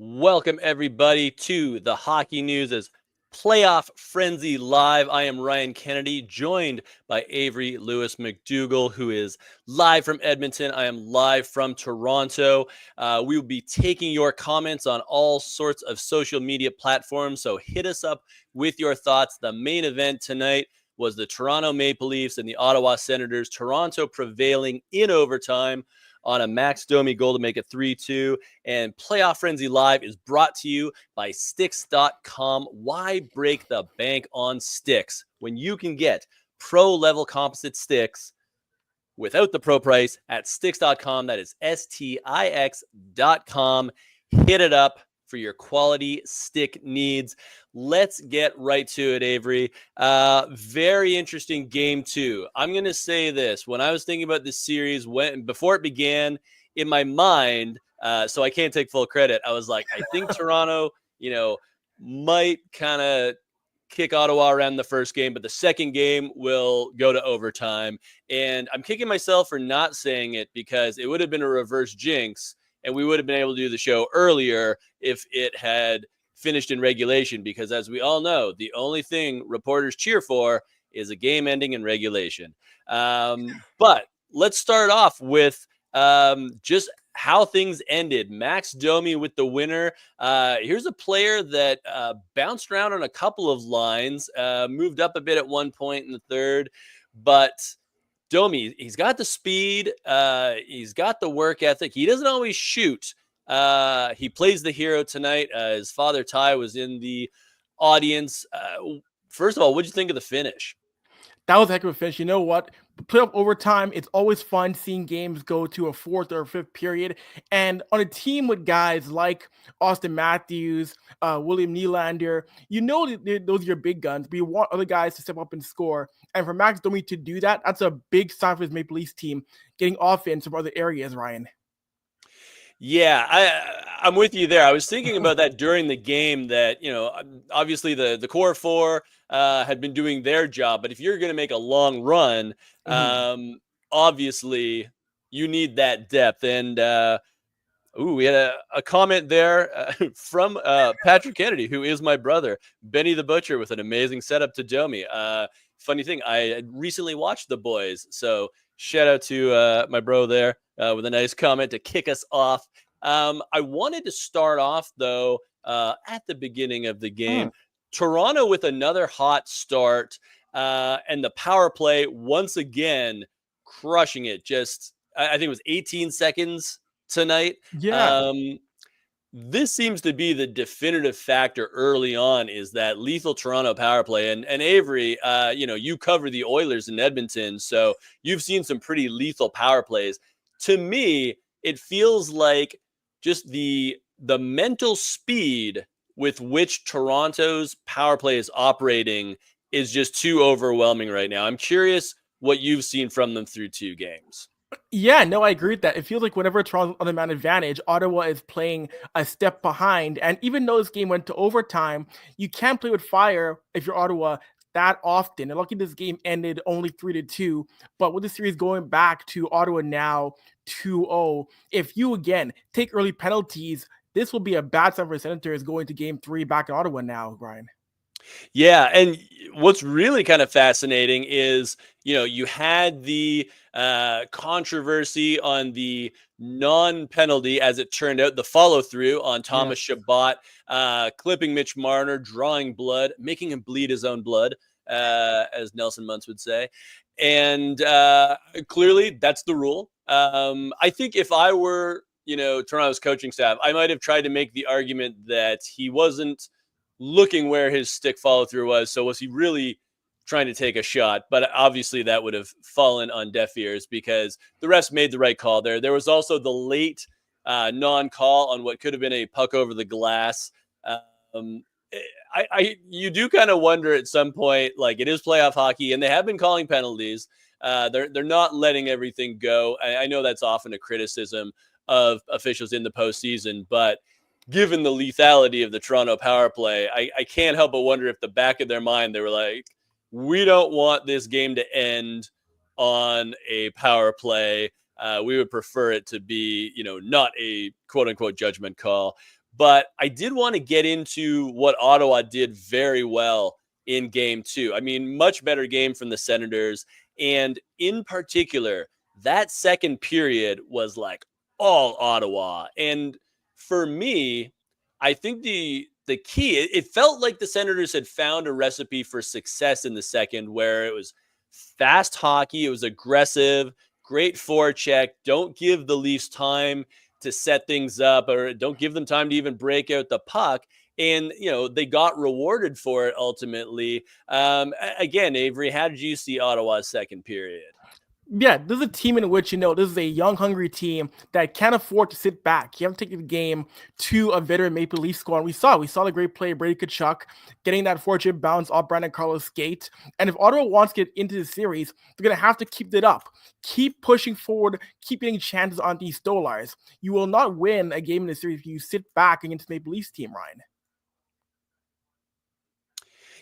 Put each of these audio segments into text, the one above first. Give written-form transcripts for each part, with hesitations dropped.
Welcome, everybody, to the Hockey News as Playoff Frenzy Live. I am Ryan Kennedy, joined by Avery Lewis McDougall, who is live from Edmonton. I am live from Toronto. We will be taking your comments on all sorts of social media platforms, so hit us up with your thoughts. The main event tonight was the Toronto Maple Leafs and the Ottawa Senators. Toronto prevailing in overtime on a Max Domi goal to make it 3-2. And Playoff Frenzy Live is brought to you by Sticks.com. Why break the bank on sticks when you can get pro-level composite sticks without the pro price at Sticks.com? That is Stix.com. Hit it up for your quality stick needs. Let's get right to it, Avery. Very interesting game two. I'm going to say this. When I was thinking about this series, before it began, in my mind, so I can't take full credit, I was like, I think Toronto, might kind of kick Ottawa around the first game, but the second game will go to overtime. And I'm kicking myself for not saying it because it would have been a reverse jinx, and we would have been able to do the show earlier if it had finished in regulation, because as we all know, the only thing reporters cheer for is a game ending in regulation. But let's start off with just how things ended. Max Domi with the winner. Here's a player that bounced around on a couple of lines, moved up a bit at one point in the third, but Domi, he's got the speed, he's got the work ethic. He doesn't always shoot. He plays the hero tonight. His father, Ty, was in the audience. First of all, what'd you think of the finish? That was a heck of a finish. You know what? Playoff overtime, it's always fun seeing games go to a fourth or fifth period. And on a team with guys like Austin Matthews, William Nylander, those are your big guns, but you want other guys to step up and score. And for Max Domi to do that, that's a big sign for his Maple Leafs team, getting offense from other areas, Ryan. Yeah, I'm with you there. I was thinking about that during the game that, obviously the core four had been doing their job, but if you're going to make a long run, obviously you need that depth. And we had a comment there from Patrick Kennedy, who is my brother, Benny the Butcher, with an amazing setup to Domi. Funny thing, I recently watched The Boys, so shout out to my bro there with a nice comment to kick us off. I wanted to start off, though, at the beginning of the game. Toronto with another hot start, and the power play once again crushing it. Just, I think it was 18 seconds tonight. Yeah. This seems to be the definitive factor early on, is that lethal Toronto power play. And Avery, you cover the Oilers in Edmonton, so you've seen some pretty lethal power plays. To me, it feels like just the mental speed with which Toronto's power play is operating is just too overwhelming right now. I'm curious what you've seen from them through two games. Yeah, no, I agree with that. It feels like whenever Toronto's on the man advantage, Ottawa is playing a step behind. And even though this game went to overtime, you can't play with fire if you're Ottawa that often. And lucky this game ended only 3-2. But with the series going back to Ottawa now 2-0, if you again take early penalties, this will be a bad sign for the Senators going to game three back in Ottawa now, Brian. Yeah, and what's really kind of fascinating is, you had the controversy on the non-penalty, as it turned out, the follow-through on Thomas Chabot, clipping Mitch Marner, drawing blood, making him bleed his own blood, as Nelson Muntz would say. And clearly, that's the rule. I think if I were, Toronto's coaching staff, I might have tried to make the argument that he wasn't looking where his stick follow through was. So was he really trying to take a shot? But obviously that would have fallen on deaf ears because the refs made the right call there. There was also the late non-call on what could have been a puck over the glass. You do kind of wonder at some point, like, it is playoff hockey and they have been calling penalties. They're not letting everything go. I know that's often a criticism of officials in the postseason, but given the lethality of the Toronto power play, I can't help but wonder if the back of their mind, they were like, we don't want this game to end on a power play. We would prefer it to be, not a quote unquote judgment call. But I did want to get into what Ottawa did very well in game two. I mean, much better game from the Senators. And in particular, that second period was like all Ottawa. And for me, I think the key, it felt like the Senators had found a recipe for success in the second, where it was fast hockey, it was aggressive, great forecheck. Don't give the Leafs time to set things up, or don't give them time to even break out the puck. And, they got rewarded for it ultimately. Again, Avery, how did you see Ottawa's second period? Yeah, this is a team in which, this is a young, hungry team that can't afford to sit back. You have to take the game to a veteran Maple Leaf squad. We saw the great play of Brady Tkachuk getting that fortunate bounce off Brandon Carlos' skate. And if Ottawa wants to get into the series, they're going to have to keep it up. Keep pushing forward, keep getting chances on these Stolars. You will not win a game in the series if you sit back against the Maple Leafs team, Ryan.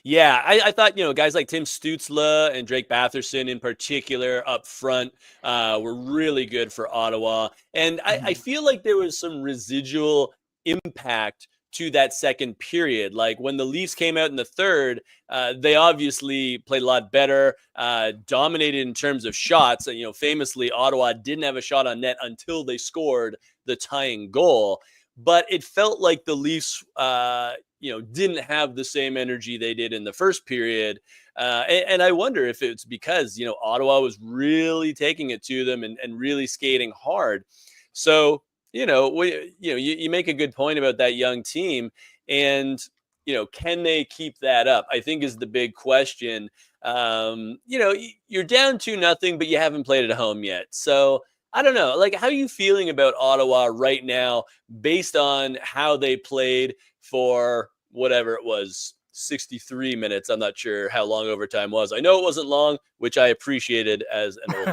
Yeah, I thought, guys like Tim Stützle and Drake Batherson in particular up front were really good for Ottawa. And I feel like there was some residual impact to that second period. Like when the Leafs came out in the third, they obviously played a lot better, dominated in terms of shots. Famously, Ottawa didn't have a shot on net until they scored the tying goal. But it felt like the Leafs, didn't have the same energy they did in the first period. And I wonder if it's because, Ottawa was really taking it to them and really skating hard. So, you make a good point about that young team. And, can they keep that up? I think is the big question. You're down 2-0, but you haven't played at home yet. So I don't know. Like, how are you feeling about Ottawa right now based on how they played for whatever it was, 63 minutes? I'm not sure how long overtime was. I know it wasn't long, which I appreciated as an old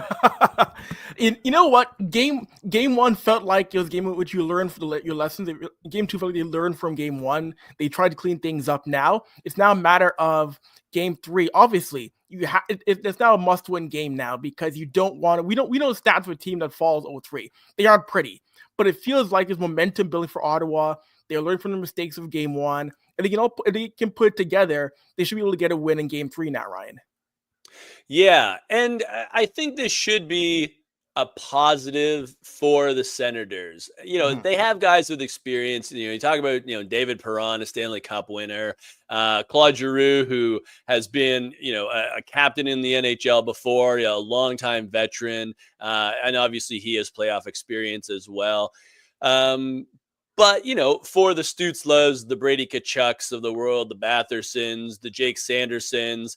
man. You know what? Game one felt like it was a game in which you learned from your lessons. Game two felt like they learned from game one. They tried to clean things up. Now it's now a matter of game three. Obviously, it's now a must-win game now because you don't want to. We know stats of a team that falls 0-3. They aren't pretty, but it feels like there's momentum building for Ottawa. They learned from the mistakes of game one, and they can put it together. They should be able to get a win in game three now, Ryan. Yeah, and I think this should be a positive for the Senators. They have guys with experience. You talk about, David Perron, a Stanley Cup winner, Claude Giroux, who has been, a captain in the NHL before, a longtime veteran, and obviously he has playoff experience as well. But, for the Stützles, the Brady Tkachuks of the world, the Bathersons, the Jake Sandersons,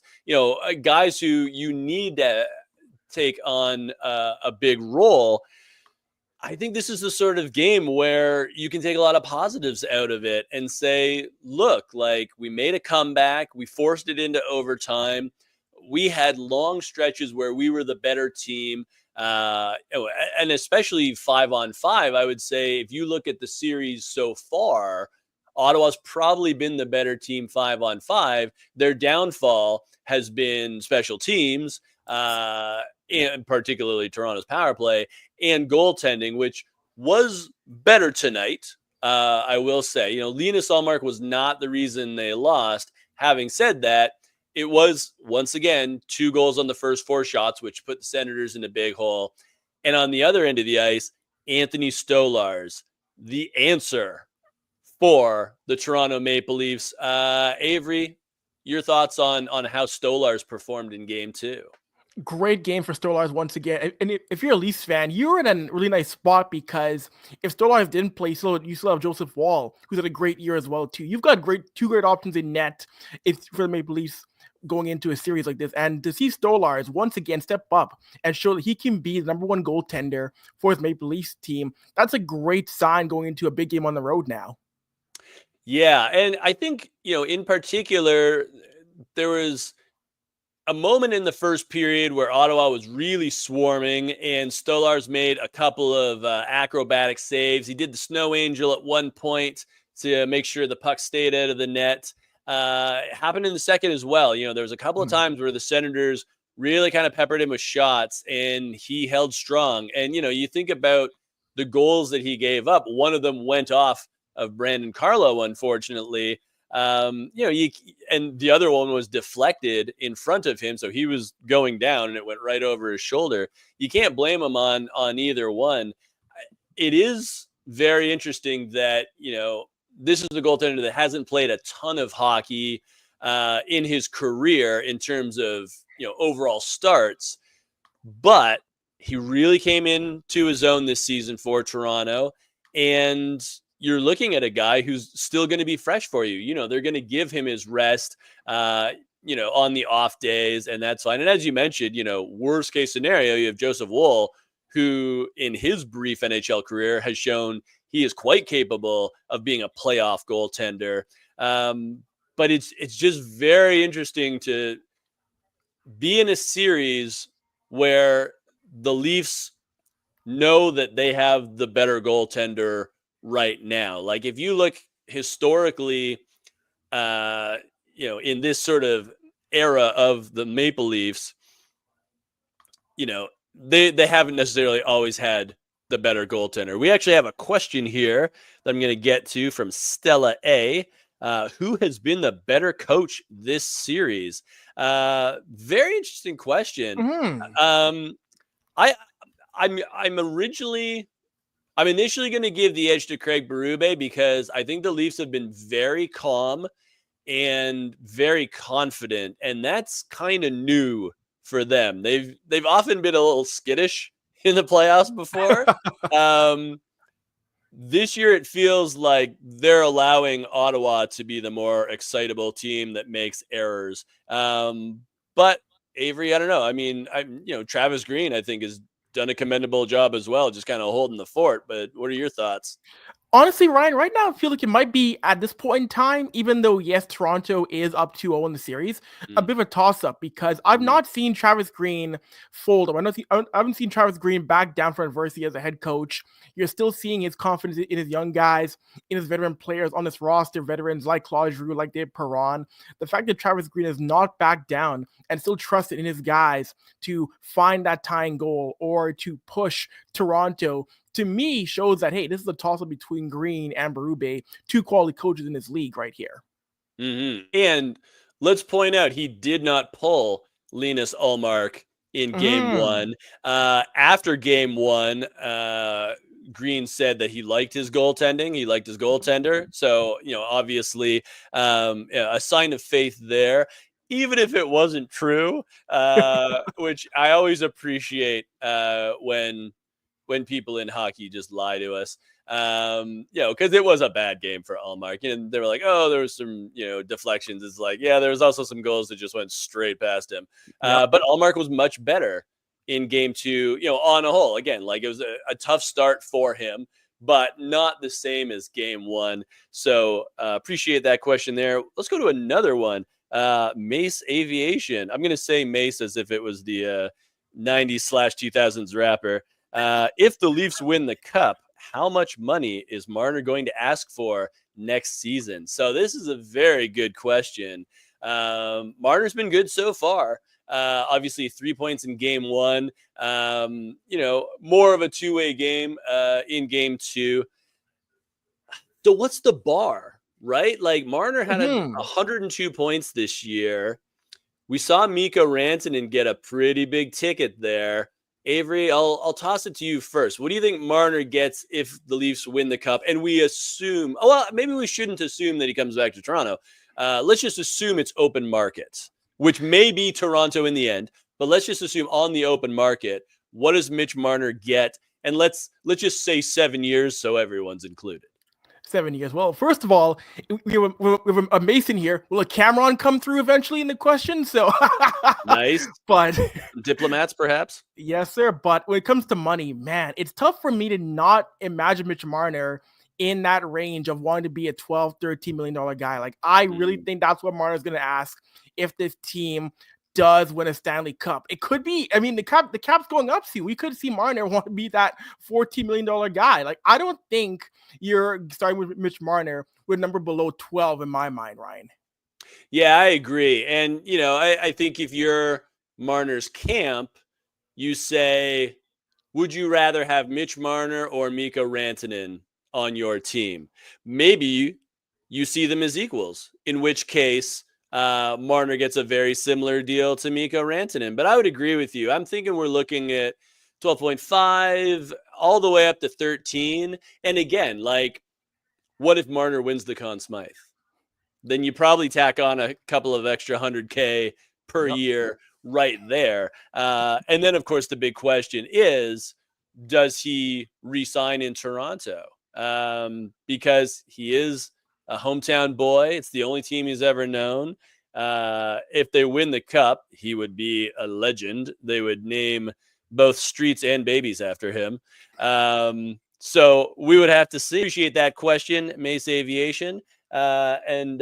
guys who you need to take on a big role, I think this is the sort of game where you can take a lot of positives out of it and say, look, like we made a comeback, we forced it into overtime, we had long stretches where we were the better team. And especially 5-on-5, I would say if you look at the series so far, Ottawa's probably been the better team 5-on-5. Their downfall has been special teams, and particularly Toronto's power play and goaltending, which was better tonight. I will say, Linus Ullmark was not the reason they lost. Having said that, it was, once again, 2 goals on the first 4 shots, which put the Senators in a big hole. And on the other end of the ice, Anthony Stolarz, the answer for the Toronto Maple Leafs. Avery, your thoughts on how Stolarz performed in game 2? Great game for Stolarz once again. And if you're a Leafs fan, you're in a really nice spot because if Stolarz didn't play, you still have Joseph Woll, who's had a great year as well too. You've got two great options in net for the Maple Leafs going into a series like this. And to see Stolarz once again step up and show that he can be the number 1 goaltender for his Maple Leafs team, that's a great sign going into a big game on the road now. Yeah, and I think, in particular, there was a moment in the first period where Ottawa was really swarming and Stolarz made a couple of acrobatic saves. He did the snow angel at one point to make sure the puck stayed out of the net. It happened in the second as well. There was a couple of times where the Senators really kind of peppered him with shots and he held strong. And, you think about the goals that he gave up. One of them went off of Brandon Carlo, unfortunately. And the other one was deflected in front of him, so he was going down and it went right over his shoulder. You can't blame him on either one. It is very interesting that, this is a goaltender that hasn't played a ton of hockey in his career in terms of, overall starts, but he really came into his own this season for Toronto. And you're looking at a guy who's still going to be fresh for you. They're going to give him his rest, on the off days, and that's fine. And as you mentioned, worst case scenario, you have Joseph Woll, who in his brief NHL career has shown he is quite capable of being a playoff goaltender. But it's just very interesting to be in a series where the Leafs know that they have the better goaltender right now. Like if you look historically, in this sort of era of the Maple Leafs, they haven't necessarily always had the better goaltender. We actually have a question here that I'm going to get to from Stella A. Who has been the better coach this series? Very interesting question. Mm-hmm. I'm initially going to give the edge to Craig Berube because I think the Leafs have been very calm and very confident, and that's kind of new for them. They've often been a little skittish in the playoffs before. This year, it feels like they're allowing Ottawa to be the more excitable team that makes errors. But Avery, I don't know. I mean, Travis Green, I think, has done a commendable job as well, just kind of holding the fort. But what are your thoughts? Honestly, Ryan, right now I feel like it might be at this point in time, even though yes, Toronto is up 2-0 in the series, a bit of a toss-up because I've not seen Travis Green fold. I haven't seen Travis Green back down from adversity as a head coach. You're still seeing his confidence in his young guys, in his veteran players on this roster, veterans like Claude Giroux, like Dave Perron. The fact that Travis Green is not back down and still trusted in his guys to find that tying goal or to push Toronto, to me, shows that, hey, this is a toss-up between Green and Berube, two quality coaches in this league right here. Mm-hmm. And let's point out, he did not pull Linus Ullmark in game one. After game one, Green said that he liked his goaltending. He liked his goaltender. So, obviously a sign of faith there, even if it wasn't true, which I always appreciate when people in hockey just lie to us, because it was a bad game for Ullmark. And they were like, oh, there was some, deflections. It's like, yeah, there was also some goals that just went straight past him. But Ullmark was much better in game two, on a whole. Again, like it was a tough start for him, but not the same as game one. So appreciate that question there. Let's go to another one. Mace Aviation. I'm going to say Mace as if it was the 90s/2000s rapper. If the Leafs win the cup, how much money is Marner going to ask for next season? So this is a very good question. Marner's been good so far. Obviously 3 points in game one, more of a two-way game in game two. So what's the bar, right? Like Marner had 102 points this year. We saw Mikko Rantanen get a pretty big ticket there. Avery, I'll toss it to you first. What do you think Marner gets if the Leafs win the cup? And we assume, maybe we shouldn't assume that he comes back to Toronto. Let's just assume it's open market, which may be Toronto in the end. But let's just assume on the open market, what does Mitch Marner get? And let's just say 7 years so everyone's included. 7 years. Well, first of all, we have a Mason here. Will a Cameron come through eventually in the question? So nice. But diplomats, perhaps. Yes, sir. But when it comes to money, man, it's tough for me to not imagine Mitch Marner in that range of wanting to be a $12, $13 million guy. Like, I really think that's what Marner's going to ask if this team does win a Stanley Cup. It could be, the cap's going up, we could see Marner want to be that $14 million guy. Like, I don't think you're starting with Mitch Marner with a number below 12 in my mind, Ryan. Yeah, I agree. And, I think if you're Marner's camp, you say, would you rather have Mitch Marner or Mikko Rantanen on your team. Maybe you see them as equals, in which case Marner gets a very similar deal to Mikko Rantanen. But I would agree with you. I'm thinking we're looking at 12.5 all the way up to 13. And again, like, what if Marner wins the Conn Smythe? Then you probably tack on a couple of extra 100K per year right there. And then, of course, the big question is, does he re-sign in Toronto? Because he is a hometown boy. It's the only team he's ever known. If they win the cup, he would be a legend. They would name both streets and babies after him. So we would have to see. Appreciate that question, Mace Aviation. And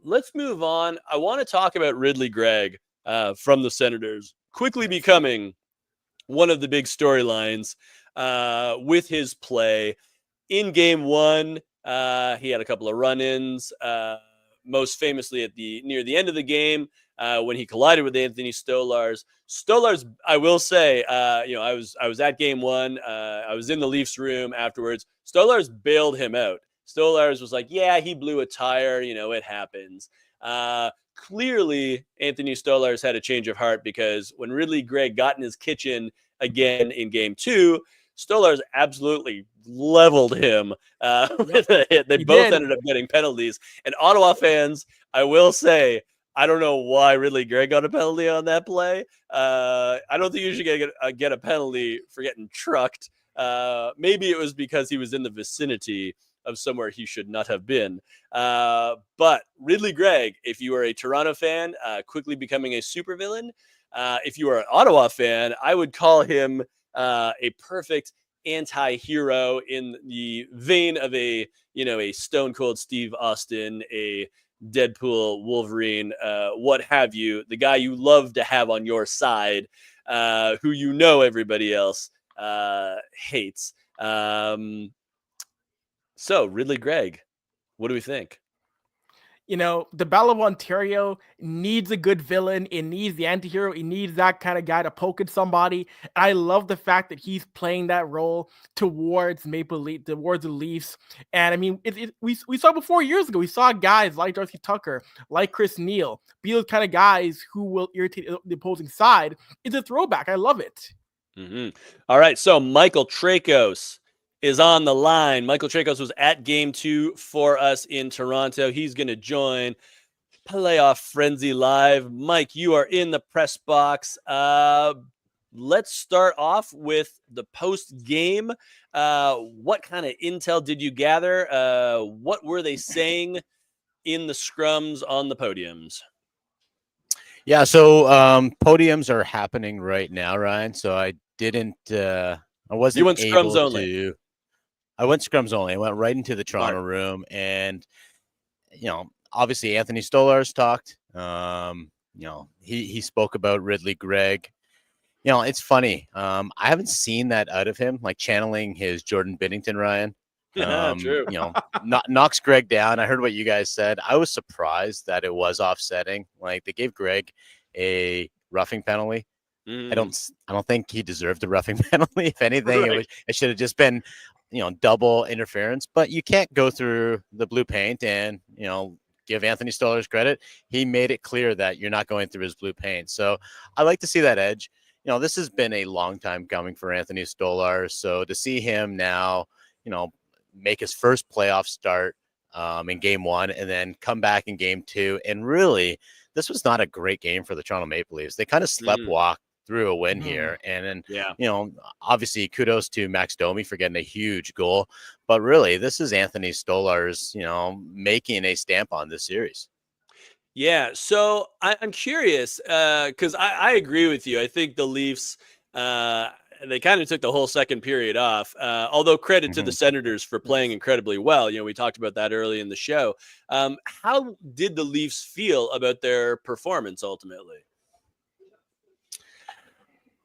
let's move on. I want to talk about Ridley Gregg from the Senators quickly becoming one of the big storylines with his play. In game one, he had a couple of run-ins, most famously near the end of the game when he collided with Anthony Stolarz. Stolarz, I will say, I was at game one. I was in the Leafs room afterwards. Stolarz bailed him out. Stolarz was like, yeah, he blew a tire. It happens. Clearly, Anthony Stolarz had a change of heart because when Ridley Gregg got in his kitchen again in game two, Stolarz absolutely leveled him with a hit. They both ended up getting penalties. And Ottawa fans, I will say, I don't know why Ridley Gregg got a penalty on that play. I don't think you should get a penalty for getting trucked. Maybe it was because he was in the vicinity of somewhere he should not have been. But Ridley Gregg, if you are a Toronto fan, quickly becoming a supervillain. If you are an Ottawa fan, I would call him a perfect anti-hero in the vein of a Stone Cold Steve Austin, a Deadpool Wolverine, what have you, the guy you love to have on your side, who everybody else hates. So Ridley Gregg, what do we think? The Battle of Ontario needs a good villain. It needs the anti-hero. It needs that kind of guy to poke at somebody. I love the fact that he's playing that role towards towards the Leafs. And I mean, we saw before years ago, we saw guys like Darcy Tucker, like Chris Neal, be those kind of guys who will irritate the opposing side. It's a throwback. I love it. Mm-hmm. All right, so Michael Trakos is on the line. Michael Trakos was at game 2 for us in Toronto. He's going to join Playoff Frenzy Live. Mike, you are in the press box. Let's start off with the post game. What kind of intel did you gather? What were they saying in the scrums on the podiums? Yeah, so podiums are happening right now, Ryan. So I wasn't you went able scrums only. to. I went scrums only. I went right into the Toronto room, and obviously Anthony Stolarz talked. He spoke about Ridley Gregg. It's funny. I haven't seen that out of him, like channeling his Jordan Binnington, Ryan. True. Knocks Gregg down. I heard what you guys said. I was surprised that it was offsetting. Like they gave Gregg a roughing penalty. I don't think he deserved a roughing penalty. If anything, it should have just been, double interference. But you can't go through the blue paint and give Anthony Stolarz credit. He made it clear that you're not going through his blue paint. So I like to see that edge. This has been a long time coming for Anthony Stolarz. So to see him now, make his first playoff start in game 1 and then come back in game 2. And really, this was not a great game for the Toronto Maple Leafs. They kind of sleptwalked through a win here. And then, obviously kudos to Max Domi for getting a huge goal. But really, this is Anthony Stolarz, making a stamp on this series. Yeah, so I'm curious because I agree with you. I think the Leafs, they kind of took the whole second period off, although credit to the Senators for playing incredibly well. We talked about that early in the show. How did the Leafs feel about their performance ultimately?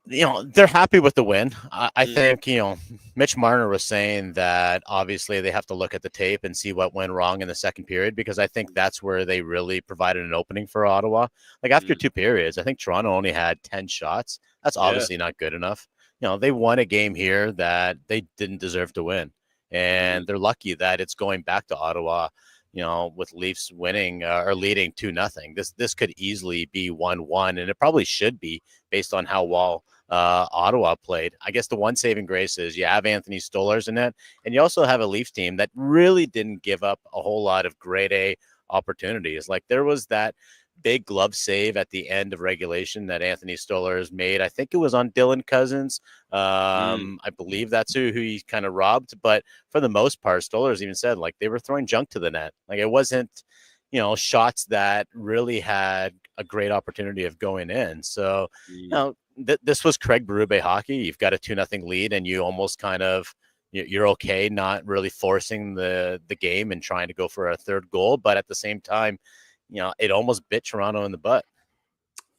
They're happy with the win. I think, Mitch Marner was saying that obviously they have to look at the tape and see what went wrong in the second period, because I think that's where they really provided an opening for Ottawa. Like after 2 periods, I think Toronto only had 10 shots. That's obviously not good enough. They won a game here that they didn't deserve to win. and they're lucky that it's going back to Ottawa. With Leafs winning or leading 2-0. This could easily be 1-1, and it probably should be based on how well Ottawa played. I guess the one saving grace is you have Anthony Stolarz in it, and you also have a Leafs team that really didn't give up a whole lot of grade A opportunities. Like there was that big glove save at the end of regulation that Anthony Stolarz made. I think it was on Dylan Cousins. I believe that's who he kind of robbed. But for the most part, Stolarz even said like they were throwing junk to the net. Like it wasn't, shots that really had a great opportunity of going in. So, this was Craig Berube hockey. You've got a 2-0 lead, and you almost kind of you're okay not really forcing the game and trying to go for a third goal, but at the same time, it almost bit Toronto in the butt.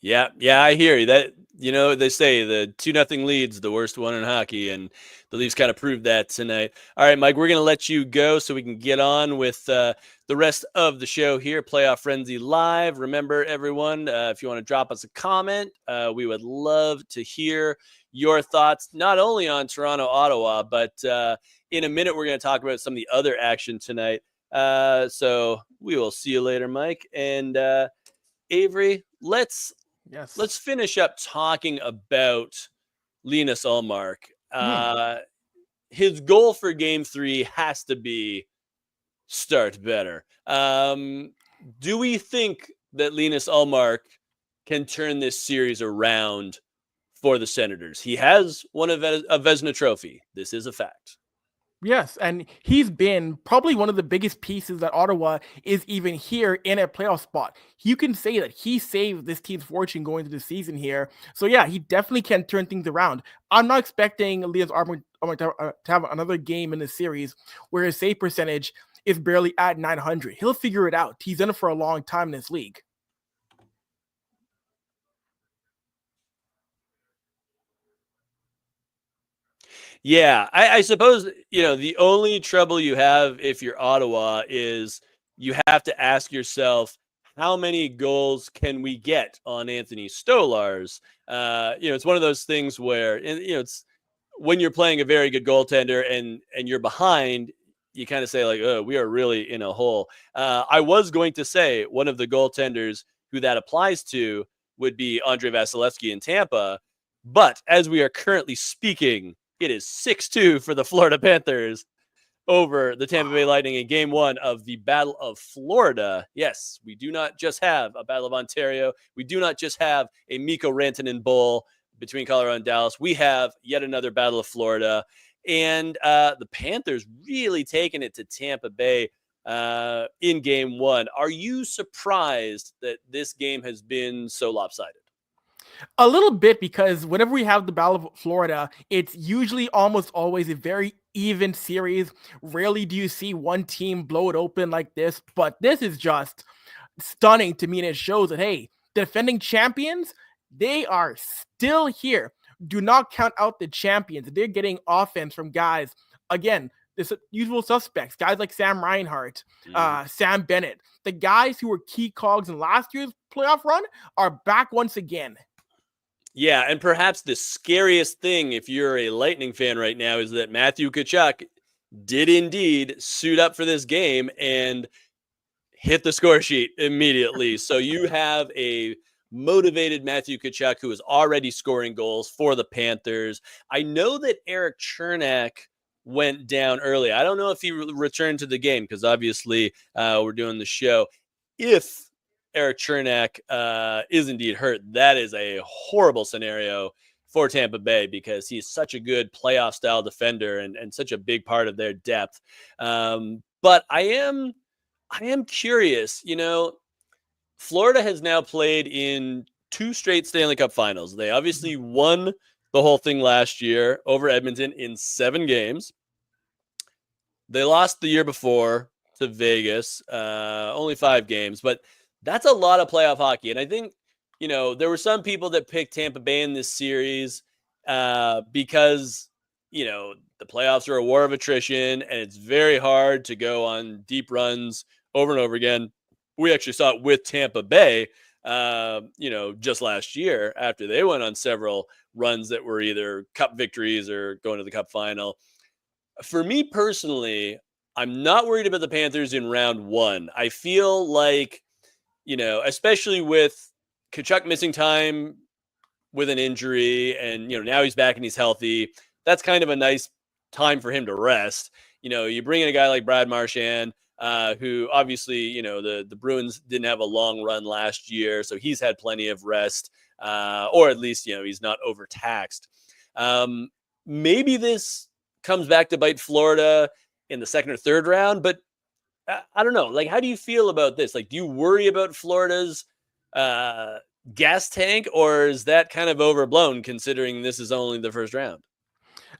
Yeah, I hear you. That they say the 2-0 lead's the worst one in hockey, and the Leafs kind of proved that tonight. All right, Mike, we're going to let you go so we can get on with the rest of the show here, Playoff Frenzy Live. Remember, everyone, if you want to drop us a comment, we would love to hear your thoughts, not only on Toronto, Ottawa, but in a minute we're going to talk about some of the other action tonight. So we will see you later, Mike. And Avery, let's finish up talking about Linus Ullmark. His goal for Game 3 has to be start better. Do we think that Linus Ullmark can turn this series around for the Senators? He has won a Vezina Trophy. This is a fact. Yes, and he's been probably one of the biggest pieces that Ottawa is even here in a playoff spot. You can say that he saved this team's fortune going into the season here. So yeah, he definitely can turn things around. I'm not expecting Linus Ullmark to have another game in the series where his save percentage is barely at 900. He'll figure it out. He's done it for a long time in this league. Yeah, I suppose, the only trouble you have if you're Ottawa is you have to ask yourself, how many goals can we get on Anthony Stolarz? It's one of those things where, it's when you're playing a very good goaltender and you're behind, you kind of say like, oh, we are really in a hole. I was going to say one of the goaltenders who that applies to would be Andrei Vasilevsky in Tampa. But as we are currently speaking, it is 6-2 for the Florida Panthers over the Tampa Bay Lightning in Game 1 of the Battle of Florida. Yes, we do not just have a Battle of Ontario. We do not just have a Mikko Rantanen Bowl between Colorado and Dallas. We have yet another Battle of Florida. And the Panthers really taking it to Tampa Bay in Game 1. Are you surprised that this game has been so lopsided? A little bit, because whenever we have the Battle of Florida, it's usually almost always a very even series. Rarely do you see one team blow it open like this, but this is just stunning to me, and it shows that, hey, defending champions, they are still here. Do not count out the champions. They're getting offense from guys, again, the usual suspects, guys like Sam Reinhart, Sam Bennett. The guys who were key cogs in last year's playoff run are back once again. Yeah, and perhaps the scariest thing, if you're a Lightning fan right now, is that Matthew Tkachuk did indeed suit up for this game and hit the score sheet immediately. So you have a motivated Matthew Tkachuk who is already scoring goals for the Panthers. I know that Eric Chernak went down early. I don't know if he returned to the game because obviously we're doing the show. If Eric Chernak is indeed hurt, that is a horrible scenario for Tampa Bay because he's such a good playoff style defender and such a big part of their depth. But I am curious, Florida has now played in 2 straight Stanley Cup finals. They obviously won the whole thing last year over Edmonton in 7 games. They lost the year before to Vegas, only 5 games, but that's a lot of playoff hockey. And I think, there were some people that picked Tampa Bay in this series because, the playoffs are a war of attrition and it's very hard to go on deep runs over and over again. We actually saw it with Tampa Bay, just last year after they went on several runs that were either cup victories or going to the cup final. For me personally, I'm not worried about the Panthers in round one. I feel like, especially with Kachuk missing time with an injury and, now he's back and he's healthy, that's kind of a nice time for him to rest. You bring in a guy like Brad Marchand, who obviously, the Bruins didn't have a long run last year, so he's had plenty of rest, or at least, he's not overtaxed. Maybe this comes back to bite Florida in the second or third round, but I don't know. Like, how do you feel about this? Like, do you worry about Florida's gas tank, or is that kind of overblown considering this is only the first round?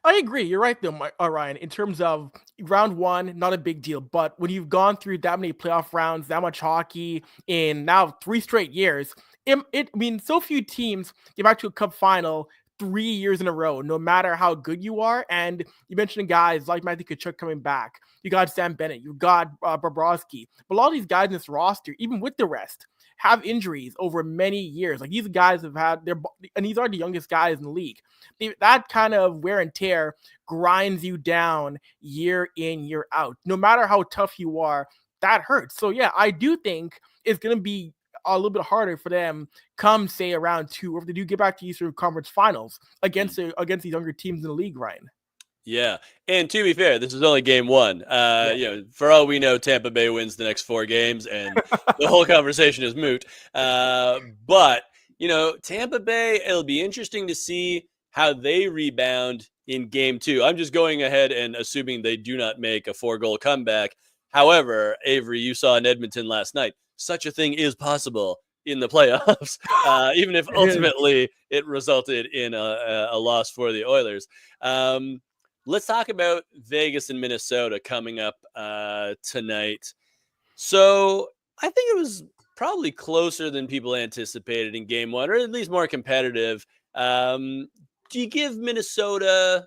I agree. You're right, though, Ryan. In terms of round one, not a big deal. But when you've gone through that many playoff rounds, that much hockey in now 3 straight years, I mean, so few teams get back to a cup final 3 years in a row, no matter how good you are. And you mentioned guys like Matthew Tkachuk coming back. You got Sam Bennett. You got Bobrovsky. But a lot of these guys in this roster, even with the rest, have injuries over many years. Like these guys have had and these are the youngest guys in the league. That kind of wear and tear grinds you down year in, year out. No matter how tough you are, that hurts. So yeah, I do think it's going to be a little bit harder for them come say around 2, or if they do get back to Eastern Conference Finals against these younger teams in the league, Ryan. Yeah. And to be fair, this is only game one. For all we know, Tampa Bay wins the next 4 games and the whole conversation is moot. But, Tampa Bay, it'll be interesting to see how they rebound in game 2. I'm just going ahead and assuming they do not make a 4-goal comeback. However, Avery, you saw in Edmonton last night, such a thing is possible in the playoffs, even if ultimately it resulted in a loss for the Oilers. Let's talk about Vegas and Minnesota coming up tonight. So I think it was probably closer than people anticipated in game 1, or at least more competitive. Do you give Minnesota,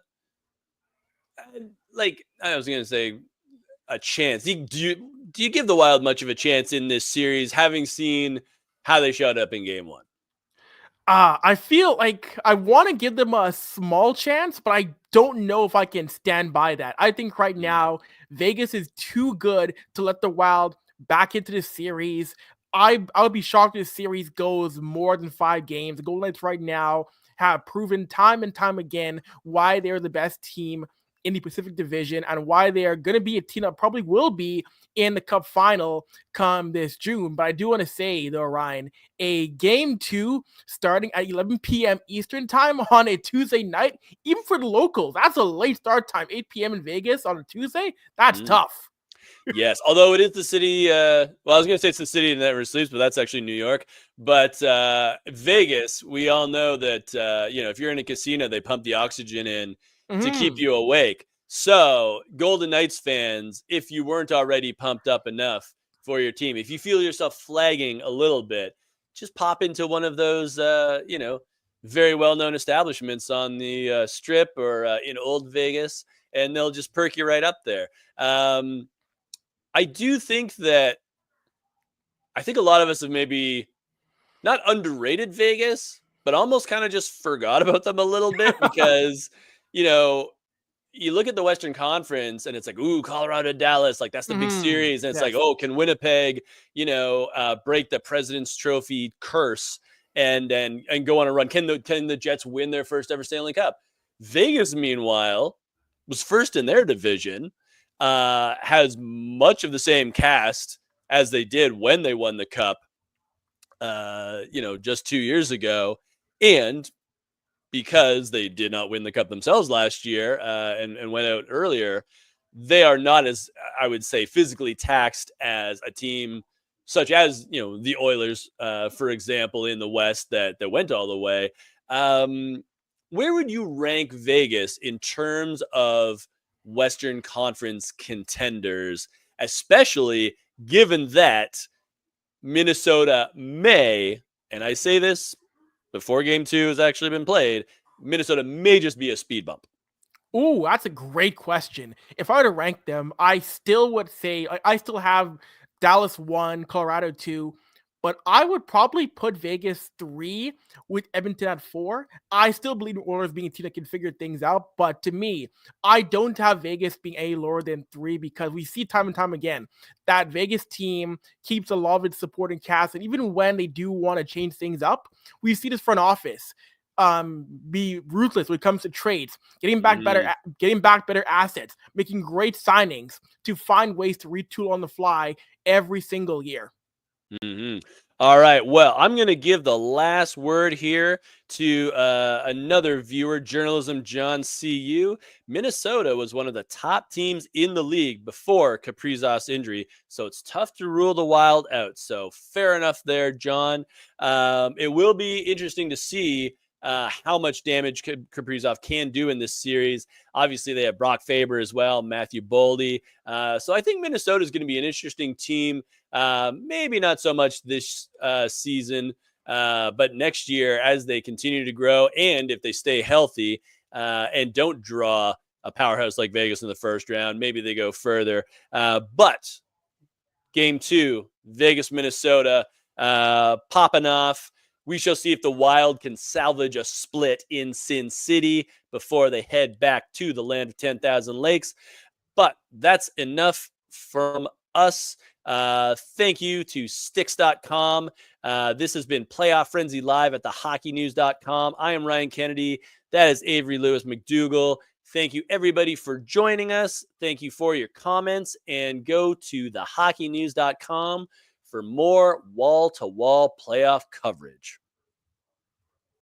I was going to say, a chance? Do you give the Wild much of a chance in this series, having seen how they showed up in game 1? I feel like I want to give them a small chance, but I don't know if I can stand by that. I think right now Vegas is too good to let the Wild back into the series. I would be shocked if this series goes more than 5 games. The Golden Knights right now have proven time and time again why they're the best team in the Pacific Division and why they are going to be a team that probably will be in the Cup final come this June. But I do want to say, though, Ryan, a game 2 starting at 11 p.m. Eastern time on a Tuesday night, even for the locals, that's a late start time, 8 p.m. in Vegas on a Tuesday. That's tough. Yes, although it is the city. I was going to say it's the city that never sleeps, but that's actually New York. But Vegas, we all know that, if you're in a casino, they pump the oxygen in to keep you awake. So, Golden Knights fans, if you weren't already pumped up enough for your team, if you feel yourself flagging a little bit, just pop into one of those, very well-known establishments on the Strip or in Old Vegas, and they'll just perk you right up there. I do think that a lot of us have maybe not underrated Vegas, but almost kind of just forgot about them a little bit because, you look at the Western Conference and it's like, ooh, Colorado, Dallas, like that's the big series. And it's like, oh, can Winnipeg, break the President's Trophy curse and go on a run? Can the Jets win their first ever Stanley Cup? Vegas, meanwhile, was first in their division, has much of the same cast as they did when they won the Cup, just 2 years ago. And because they did not win the Cup themselves last year and went out earlier, they are not as, I would say, physically taxed as a team such as, the Oilers, for example, in the West that went all the way. Where would you rank Vegas in terms of Western Conference contenders, especially given that Minnesota may, and I say this before game 2 has actually been played, Minnesota may just be a speed bump? Ooh, that's a great question. If I were to rank them, I still would say I still have Dallas 1, Colorado 2, but I would probably put Vegas 3 with Edmonton at 4. I still believe in Oilers being a team that can figure things out, but to me, I don't have Vegas being any lower than 3 because we see time and time again that Vegas team keeps a lot of its supporting cast, and even when they do want to change things up, we see this front office be ruthless when it comes to trades, getting back better assets, making great signings to find ways to retool on the fly every single year. Mm-hmm. All right. Well, I'm going to give the last word here to another viewer, Journalism John CU. Minnesota was one of the top teams in the league before Kaprizov's injury, so it's tough to rule the Wild out. So fair enough there, John. It will be interesting to see how much damage Kaprizov can do in this series. Obviously, they have Brock Faber as well, Matthew Boldy. So I think Minnesota is going to be an interesting team. Maybe not so much this season, but next year as they continue to grow and if they stay healthy and don't draw a powerhouse like Vegas in the first round, maybe they go further. But game 2, Vegas, Minnesota, popping off. We shall see if the Wild can salvage a split in Sin City before they head back to the land of 10,000 lakes. But that's enough from us. Thank you to Sticks.com. This has been Playoff Frenzy Live at thehockeynews.com. I am Ryan Kennedy. That is Avery Lewis McDougall. Thank you, everybody, for joining us. Thank you for your comments. And go to thehockeynews.com for more wall-to-wall playoff coverage.